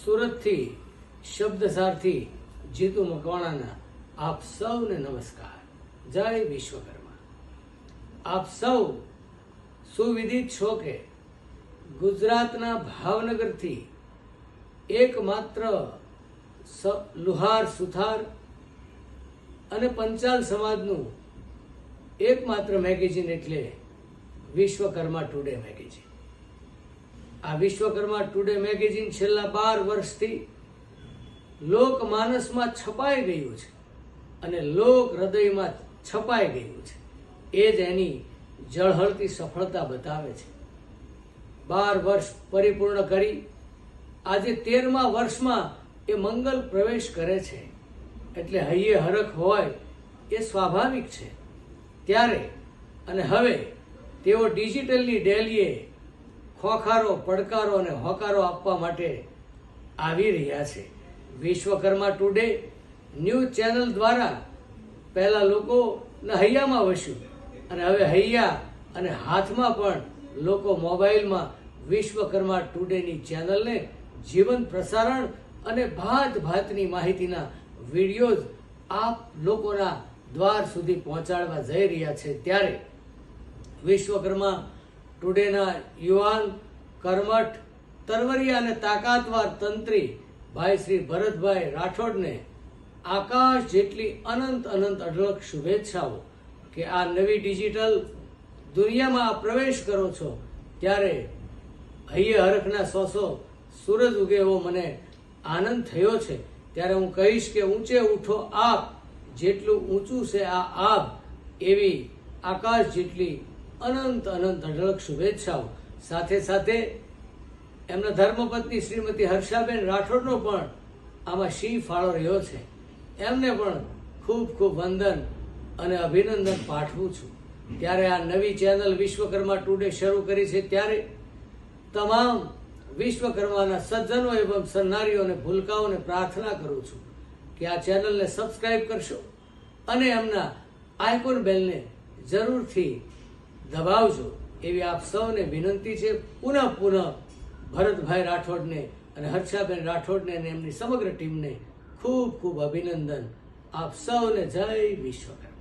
સુરતથી શબ્દસારથી જીતુ મકવાણાના આપ સૌને નમસ્કાર. જય વિશ્વકર્મા. આપ સૌ સુવિદિત છો કે ગુજરાતના ભાવનગરથી એકમાત્ર લુહાર સુથાર અને પંચાલ સમાજનું એકમાત્ર મેગેઝિન એટલે વિશ્વકર્મા ટુડે મેગેઝિન. આ વિશ્વકર્મા ટુડે મેગેઝિન છેલ્લા 12 વર્ષથી લોકમાનસમાં છપાઈ ગયું છે અને લોક હૃદયમાં છપાઈ ગયું છે. એ જ એની ઝળહળતી સફળતા બતાવે છે. 12 વર્ષ પરિપૂર્ણ કરી આજે 13મા વર્ષમાં એ મંગલ પ્રવેશ કરે છે એટલે હૈયે હરખ હોય એ સ્વાભાવિક છે. ત્યારે અને હવે તેઓ ડિજિટલની ડેલીએ ખોખારો, પડકારો અને હોકારો આપવા માટે આવી રહ્યા છે. વિશ્વકર્મા ટુડે ન્યૂઝ ચેનલ દ્વારા પહેલા લોકોના હૈયામાં વસ્યું અને હવે હૈયા અને હાથમાં પણ લોકો મોબાઈલમાં વિશ્વકર્મા ટુડેની ચેનલને જીવંત પ્રસારણ અને ભાત ભાતની માહિતીના વિડીયોઝ આપ લોકોના દ્વાર સુધી પહોંચાડવા જઈ રહ્યા છે. ત્યારે વિશ્વકર્મા ટુડેના યુવાન, કર્મઠ, તરવરિયા અને તાકાતવાર તંત્રી ભાઈ શ્રી ભરતભાઈ રાઠોડને આકાશ જેટલી અનંત અનંત અઢળક શુભેચ્છાઓ કે આ નવી ડિજિટલ દુનિયામાં આ પ્રવેશ કરો છો ત્યારે હૈયે હરખના સોસો સૂરજ ઉગે એવો મને આનંદ થયો છે. ત્યારે હું કહીશ કે ઊંચે ઉઠો આપ, જેટલું ઊંચું છે આ આબ, એવી આકાશ જેટલી અનંત અનંત અઢળક શુભેચ્છાઓ. સાથે સાથે એમના ધર્મપત્ની શ્રીમતી હર્ષાબેન રાઠોડનો પણ આમાં સિંહ ફાળો રહ્યો છે. એમને પણ ખૂબ ખૂબ વંદન અને અભિનંદન પાઠવું છું. ત્યારે આ નવી ચેનલ વિશ્વકર્મા ટુડે શરૂ કરી છે ત્યારે તમામ વિશ્વકર્માના સજ્જનો એવં સન્નારીઓને, ભૂલકાઓને પ્રાર્થના કરું છું કે આ ચેનલને સબસ્ક્રાઈબ કરશો અને એમના આઇકોન બેલને જરૂરથી દબાવજો એવી આપ સૌને વિનંતી છે. પુનઃ ભરતભાઈ રાઠોડને અને હર્ષાબેન રાઠોડને અને એમની સમગ્ર ટીમને ખૂબ ખૂબ અભિનંદન. આપ સૌને જય વિશ્વકર્મા.